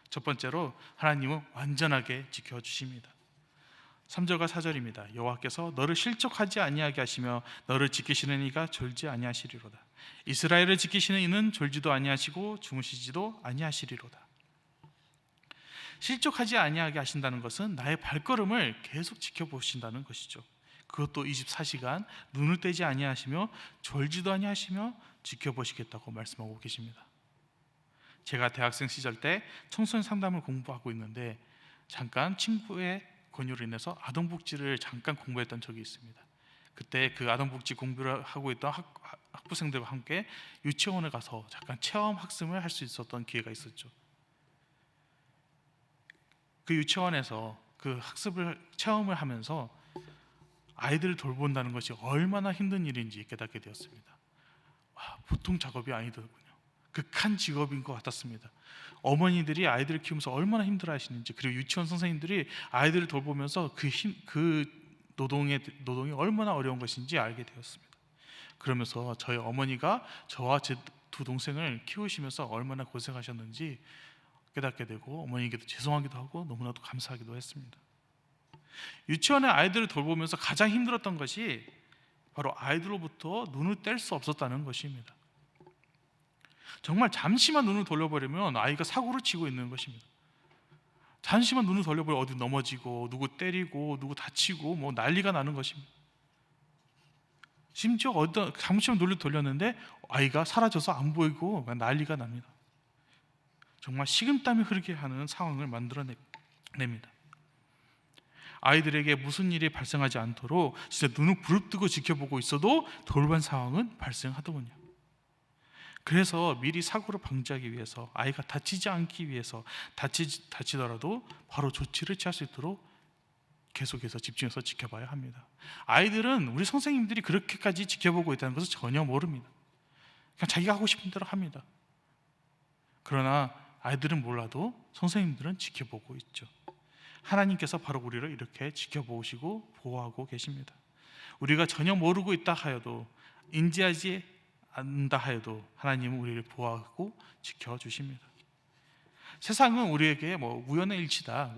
첫 번째로, 하나님은 완전하게 지켜주십니다. 3절과 4절입니다. 여호와께서 너를 실족하지 아니하게 하시며 너를 지키시는 이가 졸지 아니하시리로다. 이스라엘을 지키시는 이는 졸지도 아니하시고 주무시지도 아니하시리로다. 실족하지 아니하게 하신다는 것은 나의 발걸음을 계속 지켜보신다는 것이죠. 그것도 24시간 눈을 떼지 아니하시며 졸지도 아니하시며 지켜보시겠다고 말씀하고 계십니다. 제가 대학생 시절 때 청소년 상담을 공부하고 있는데 잠깐 친구의 권유로 인해서 아동복지를 잠깐 공부했던 적이 있습니다. 그때 그 아동복지 공부를 하고 있던 학부생들과 함께 유치원에 가서 잠깐 체험 학습을 할 수 있었던 기회가 있었죠. 그 유치원에서 그 체험을 하면서 아이들을 돌본다는 것이 얼마나 힘든 일인지 깨닫게 되었습니다. 보통 작업이 아니더군요. 극한 직업인 것 같았습니다. 어머니들이 아이들을 키우면서 얼마나 힘들어 하시는지, 그리고 유치원 선생님들이 아이들을 돌보면서 그 노동이 얼마나 어려운 것인지 알게 되었습니다. 그러면서 저희 어머니가 저와 제 두 동생을 키우시면서 얼마나 고생하셨는지 깨닫게 되고 어머니에게도 죄송하기도 하고 너무나도 감사하기도 했습니다. 유치원의 아이들을 돌보면서 가장 힘들었던 것이 바로 아이들로부터 눈을 뗄 수 없었다는 것입니다. 정말 잠시만 눈을 돌려버리면 아이가 사고를 치고 있는 것입니다. 잠시만 눈을 돌려버리면 어디 넘어지고 누구 때리고 누구 다치고 뭐 난리가 나는 것입니다. 심지어 잠시만 눈을 돌렸는데 아이가 사라져서 안 보이고 난리가 납니다. 정말 식은땀이 흐르게 하는 상황을 만들어냅니다. 아이들에게 무슨 일이 발생하지 않도록 진짜 눈을 부릅뜨고 지켜보고 있어도 돌발 상황은 발생하더군요. 그래서 미리 사고를 방지하기 위해서, 아이가 다치지 않기 위해서, 다치더라도 바로 조치를 취할 수 있도록 계속해서 집중해서 지켜봐야 합니다. 아이들은 우리 선생님들이 그렇게까지 지켜보고 있다는 것을 전혀 모릅니다. 그냥 자기가 하고 싶은 대로 합니다. 그러나 아이들은 몰라도 선생님들은 지켜보고 있죠. 하나님께서 바로 우리를 이렇게 지켜보시고 보호하고 계십니다. 우리가 전혀 모르고 있다 하여도, 인지하지 않는다 하여도 하나님은 우리를 보호하고 지켜주십니다. 세상은 우리에게 우연의 일치다,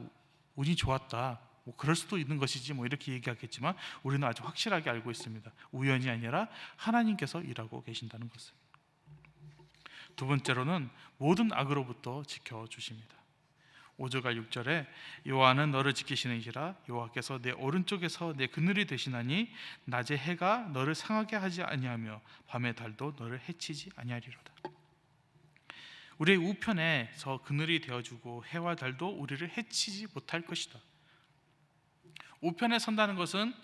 운이 좋았다, 그럴 수도 있는 것이지 이렇게 얘기하겠지만 우리는 아주 확실하게 알고 있습니다. 우연이 아니라 하나님께서 일하고 계신다는 것을. 두 번째로는 모든 악으로부터 지켜주십니다. 5절과 6절에 여호와는 너를 지키시는 이시라. 여호와께서 내 오른쪽에서 내 그늘이 되시나니 낮에 해가 너를 상하게 하지 아니하며 밤의 달도 너를 해치지 아니하리로다. 우리의 우편에서 그늘이 되어주고 해와 달도 우리를 해치지 못할 것이다. 우편에 선다는 것은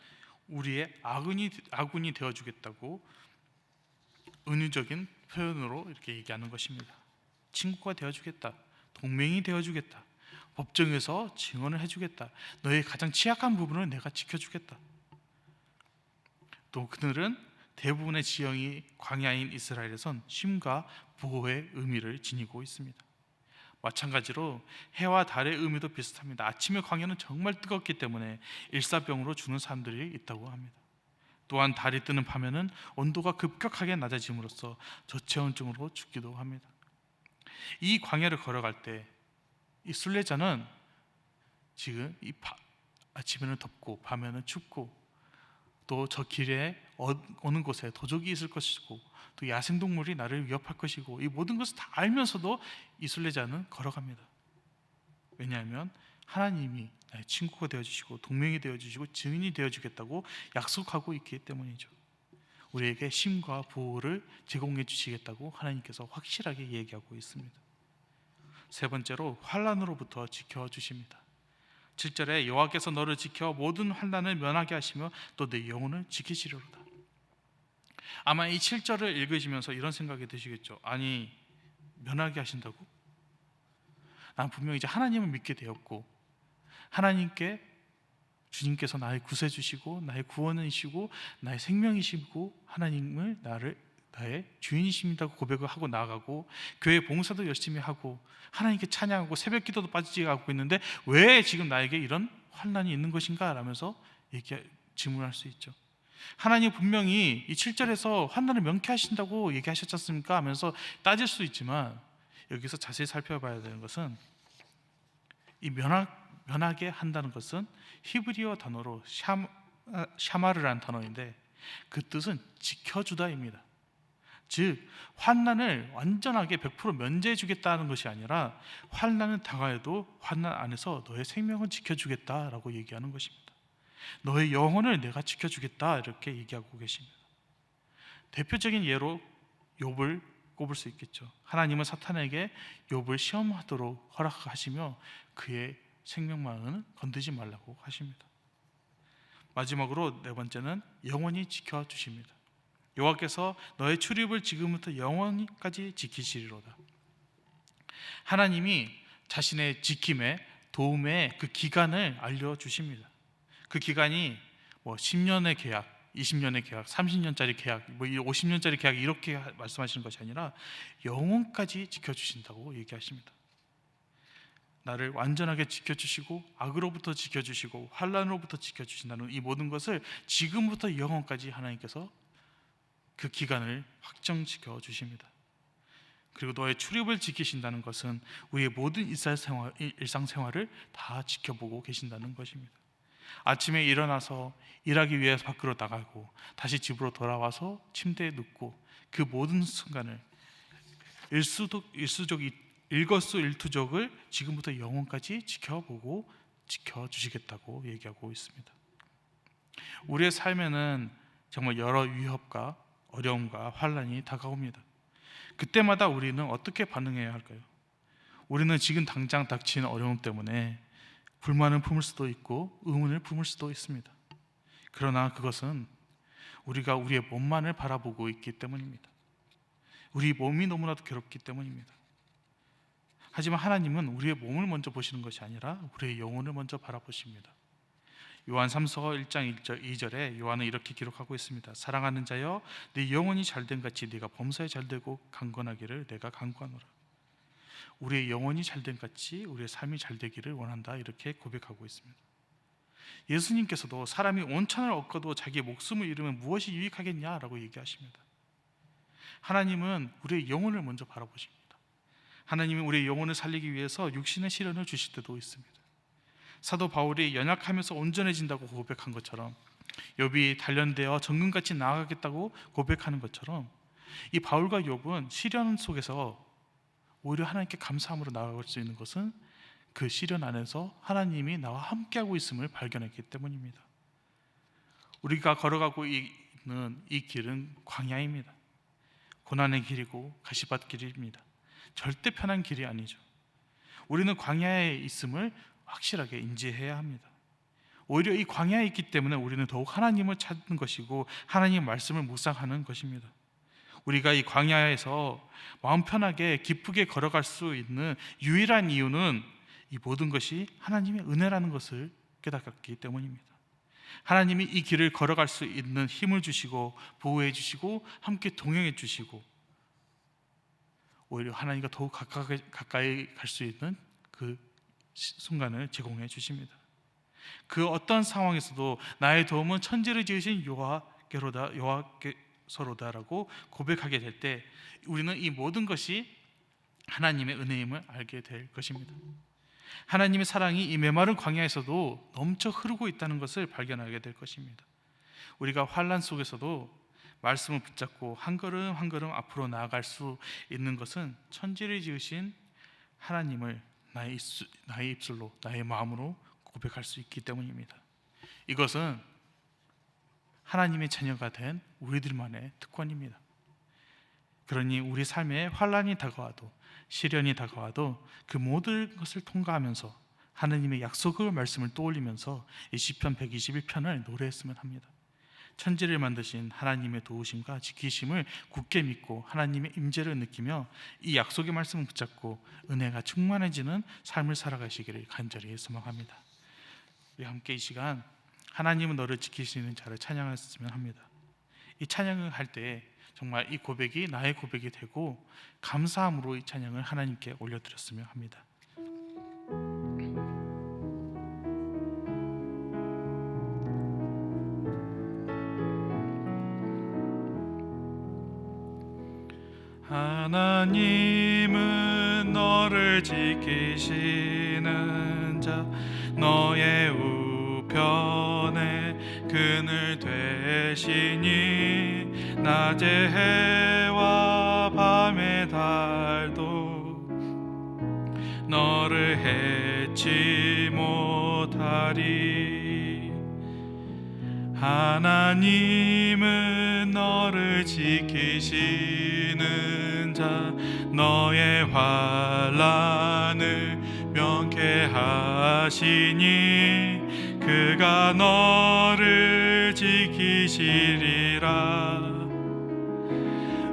우리의 아군이 되어주겠다고 은유적인 표현으로 이렇게 얘기하는 것입니다. 친구가 되어주겠다, 동맹이 되어주겠다, 법정에서 증언을 해주겠다, 너의 가장 취약한 부분을 내가 지켜주겠다. 또 그들은 대부분의 지형이 광야인 이스라엘에선 쉼과 보호의 의미를 지니고 있습니다. 마찬가지로 해와 달의 의미도 비슷합니다. 아침의 광야는 정말 뜨겁기 때문에 일사병으로 죽는 사람들이 있다고 합니다. 또한 달이 뜨는 밤에는 온도가 급격하게 낮아짐으로써 저체온증으로 죽기도 합니다. 이 광야를 걸어갈 때 이 순례자는 지금 아침에는 덥고 밤에는 춥고 또 저 길에 오는 곳에 도적이 있을 것이고 또 야생동물이 나를 위협할 것이고 이 모든 것을 다 알면서도 이 순례자는 걸어갑니다. 왜냐하면 하나님이 나의 친구가 되어주시고 동맹이 되어주시고 증인이 되어주겠다고 약속하고 있기 때문이죠. 우리에게 힘과 보호를 제공해 주시겠다고 하나님께서 확실하게 얘기하고 있습니다. 세 번째로 환난으로부터 지켜주십니다. 7절에 여호와께서 너를 지켜 모든 환난을 면하게 하시며 또 내 영혼을 지키시리로다. 아마 이 7절을 읽으시면서 이런 생각이 드시겠죠. 아니, 면하게 하신다고? 난 분명히 이제 하나님을 믿게 되었고 하나님께 주님께서 나의 구세주시고 나의 구원이시고 나의 생명이시고 하나님을 나의 주인이십니다고 고백을 하고 나아가고 교회 봉사도 열심히 하고 하나님께 찬양하고 새벽 기도도 빠지지 않고 있는데 왜 지금 나에게 이런 환난이 있는 것인가? 라면서 질문할 수 있죠. 하나님 분명히 이 7절에서 환난을 명쾌하신다고 얘기하셨지 않습니까? 하면서 따질 수 있지만 여기서 자세히 살펴봐야 되는 것은 이 면하게 한다는 것은 히브리어 단어로 샤마르라는 단어인데 그 뜻은 지켜주다입니다. 즉 환난을 완전하게 100% 면제해 주겠다는 것이 아니라 환난은 당하여도 환난 안에서 너의 생명을 지켜주겠다라고 얘기하는 것입니다. 너의 영혼을 내가 지켜주겠다 이렇게 얘기하고 계십니다. 대표적인 예로 욥을 꼽을 수 있겠죠. 하나님은 사탄에게 욥을 시험하도록 허락하시며 그의 생명만은 건드지 말라고 하십니다. 마지막으로 네 번째는 영원히 지켜주십니다. 여호와께서 너의 출입을 지금부터 영원히까지 지키시리로다. 하나님이 자신의 지킴의 도움의 그 기간을 알려주십니다. 그 기간이 10년의 계약, 20년의 계약, 30년짜리 계약, 50년짜리 계약 이렇게 말씀하시는 것이 아니라 영원까지 지켜주신다고 얘기하십니다. 나를 완전하게 지켜주시고 악으로부터 지켜주시고 환난으로부터 지켜주신다는 이 모든 것을 지금부터 영원까지 하나님께서 그 기간을 확정시켜 주십니다. 그리고 너의 출입을 지키신다는 것은 우리의 모든 일상생활을 다 지켜보고 계신다는 것입니다. 아침에 일어나서 일하기 위해서 밖으로 나가고 다시 집으로 돌아와서 침대에 눕고 그 모든 순간을 일거수일투족을 지금부터 영원까지 지켜보고 지켜주시겠다고 얘기하고 있습니다. 우리의 삶에는 정말 여러 위협과 어려움과 환난이 다가옵니다. 그때마다 우리는 어떻게 반응해야 할까요? 우리는 지금 당장 닥친 어려움 때문에 불만을 품을 수도 있고 의문을 품을 수도 있습니다. 그러나 그것은 우리가 우리의 몸만을 바라보고 있기 때문입니다. 우리 몸이 너무나도 괴롭기 때문입니다. 하지만 하나님은 우리의 몸을 먼저 보시는 것이 아니라 우리의 영혼을 먼저 바라보십니다. 요한 3서 1장 2절에 요한은 이렇게 기록하고 있습니다. 사랑하는 자여, 네 영혼이 잘된 같이 네가 범사에 잘되고 강건하기를 내가 간구하노라. 우리의 영혼이 잘된 같이 우리의 삶이 잘되기를 원한다 이렇게 고백하고 있습니다. 예수님께서도 사람이 온천을 얻고도 자기의 목숨을 잃으면 무엇이 유익하겠냐라고 얘기하십니다. 하나님은 우리의 영혼을 먼저 바라보십니다. 하나님은 우리의 영혼을 살리기 위해서 육신의 시련을 주실 때도 있습니다. 사도 바울이 연약하면서 온전해진다고 고백한 것처럼 욥이 단련되어 정금같이 나아가겠다고 고백하는 것처럼 이 바울과 욥은 시련 속에서 오히려 하나님께 감사함으로 나아갈 수 있는 것은 그 시련 안에서 하나님이 나와 함께하고 있음을 발견했기 때문입니다. 우리가 걸어가고 있는 이 길은 광야입니다. 고난의 길이고 가시밭 길입니다. 절대 편한 길이 아니죠. 우리는 광야에 있음을 확실하게 인지해야 합니다. 오히려 이 광야에 있기 때문에 우리는 더욱 하나님을 찾는 것이고 하나님의 말씀을 묵상하는 것입니다. 우리가 이 광야에서 마음 편하게 기쁘게 걸어갈 수 있는 유일한 이유는 이 모든 것이 하나님의 은혜라는 것을 깨닫기 때문입니다. 하나님이 이 길을 걸어갈 수 있는 힘을 주시고 보호해 주시고 함께 동행해 주시고 오히려 하나님과 더욱 가까이 갈 수 있는 그 순간을 제공해 주십니다. 그 어떤 상황에서도 나의 도움은 천지를 지으신 여호와께서로다라고 고백하게 될 때 우리는 이 모든 것이 하나님의 은혜임을 알게 될 것입니다. 하나님의 사랑이 이 메마른 광야에서도 넘쳐 흐르고 있다는 것을 발견하게 될 것입니다. 우리가 환난 속에서도 말씀을 붙잡고 한 걸음 한 걸음 앞으로 나아갈 수 있는 것은 천지를 지으신 하나님을 나의 입술로, 나의 마음으로 고백할 수 있기 때문입니다. 이것은 하나님의 자녀가 된 우리들만의 특권입니다. 그러니 우리 삶에 환난이 다가와도, 시련이 다가와도 그 모든 것을 통과하면서 하나님의 약속의 말씀을 떠올리면서 이 시편 121편을 노래했으면 합니다. 천지를 만드신 하나님의 도우심과 지키심을 굳게 믿고 하나님의 임재를 느끼며 이 약속의 말씀을 붙잡고 은혜가 충만해지는 삶을 살아가시기를 간절히 소망합니다. 우리 함께 이 시간 하나님은 너를 지키시는 자를 찬양했으면 합니다. 이 찬양을 할 때 정말 이 고백이 나의 고백이 되고 감사함으로 이 찬양을 하나님께 올려드렸으면 합니다. 하나님은 너를 지키시는 자, 너의 우편에 그늘 되시니 낮의 해와 밤의 달도 너를 해치 못하리. 하나님은 너를 지키시는 자, 너의 환난을 명쾌하시니 그가 너를 지키시리라.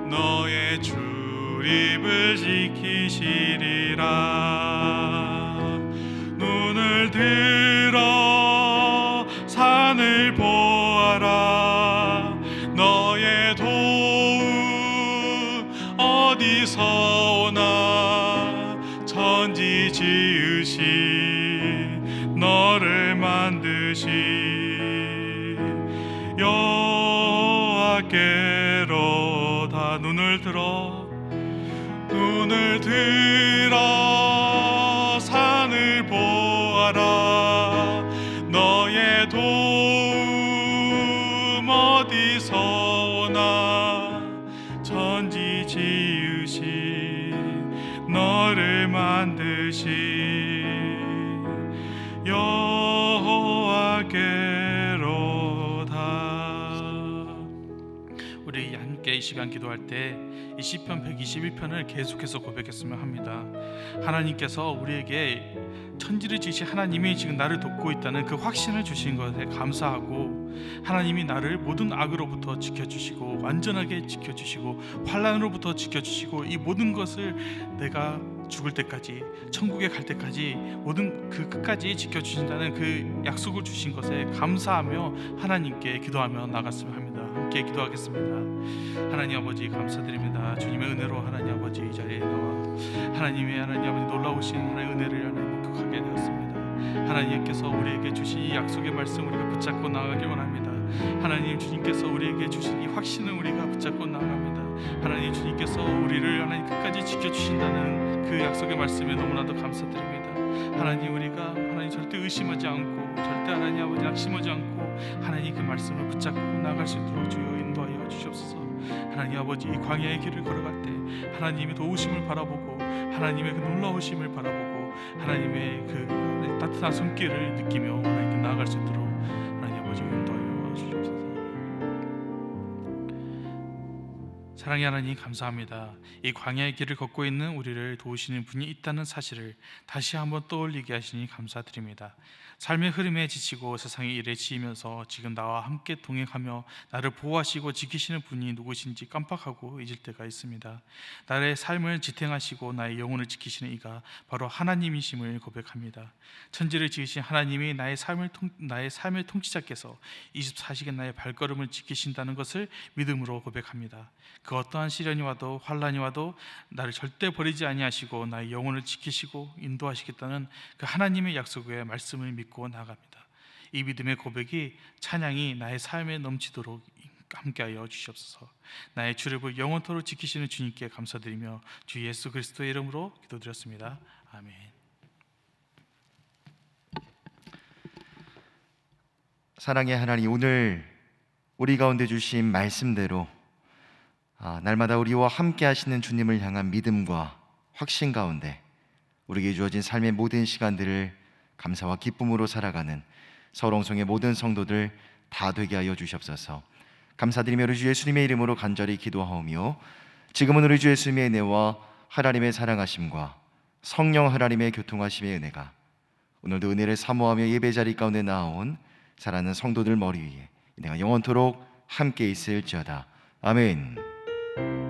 너의 출입을 지키시리라. 눈을 들어 산을 보아라. 너의 도움 어디서 오나. 천지 지으신 너를 만드신 여호와께로다. 눈을 들어 산을 보아라. 너의 도움 어디서 오나. 천지 지으신 너를 만드신 여호와께로다. 우리 함께 이 시간 기도할 때 이 시편 121편을 계속해서 고백했으면 합니다. 하나님께서 우리에게 천지를 지으신 하나님이 지금 나를 돕고 있다는 그 확신을 주신 것에 감사하고, 하나님이 나를 모든 악으로부터 지켜주시고 완전하게 지켜주시고 환난으로부터 지켜주시고 이 모든 것을 내가 죽을 때까지, 천국에 갈 때까지 모든 그 끝까지 지켜주신다는 그 약속을 주신 것에 감사하며 하나님께 기도하며 나갔으면 합니다. 함께 기도하겠습니다. 하나님 아버지 감사드립니다. 주님의 은혜로 하나님 아버지 이 자리에 나와 하나님 아버지 놀라우신 하나님의 은혜를 하나님 목격하게 되었습니다. 하나님께서 우리에게 주신 이 약속의 말씀 우리가 붙잡고 나아가길 원합니다. 하나님 주님께서 우리에게 주신 이 확신을 우리가 붙잡고 나아갑니다. 하나님 주님께서 우리를 하나님 끝까지 지켜주신다는 그 약속의 말씀에 너무나도 감사드립니다. 하나님 우리가 하나님 절대 의심하지 않고 절대 하나님 아버지 낙심하지 않고 하나님 그 말씀을 붙잡고 나아갈 수 있도록 주여 인도하여 주시옵소서. 하나님 아버지 이 광야의 길을 걸어갈 때 하나님의 도우심을 바라보고 하나님의 그 놀라우심을 바라보고 하나님의 그 따뜻한 손길을 느끼며 하나님께 나아갈 수 있도록 하나님 아버지 인도하여 주시옵소서. 사랑의 하나님 감사합니다. 이 광야의 길을 걷고 있는 우리를 도우시는 분이 있다는 사실을 다시 한번 떠올리게 하시니 감사드립니다. 삶의 흐름에 지치고 세상의 일에 지치면서 지금 나와 함께 동행하며 나를 보호하시고 지키시는 분이 누구신지 깜빡하고 잊을 때가 있습니다. 나의 삶을 지탱하시고 나의 영혼을 지키시는 이가 바로 하나님이심을 고백합니다. 천지를 지으신 하나님이 나의 삶의 통치자께서 24시간 나의 발걸음을 지키신다는 것을 믿음으로 고백합니다. 그 어떠한 시련이 와도 환난이 와도 나를 절대 버리지 아니하시고 나의 영혼을 지키시고 인도하시겠다는 그 하나님의 약속의 말씀을 믿고 나아갑니다. 이 믿음의 고백이 찬양이 나의 삶에 넘치도록 함께하여 주시옵소서. 나의 출입을 영원토록 지키시는 주님께 감사드리며 주 예수 그리스도의 이름으로 기도드렸습니다. 아멘. 사랑의 하나님, 오늘 우리 가운데 주신 말씀대로 날마다 우리와 함께 하시는 주님을 향한 믿음과 확신 가운데 우리에게 주어진 삶의 모든 시간들을 감사와 기쁨으로 살아가는 서울홍성의 모든 성도들 다 되게 하여 주시옵소서. 감사드리며 우리 주 예수님의 이름으로 간절히 기도하오며, 지금은 우리 주 예수님의 은혜와 하나님의 사랑하심과 성령 하나님의 교통하심의 은혜가 오늘도 은혜를 사모하며 예배 자리 가운데 나온 사랑하는 성도들 머리 위에 은혜가 영원토록 함께 있을지어다. 아멘.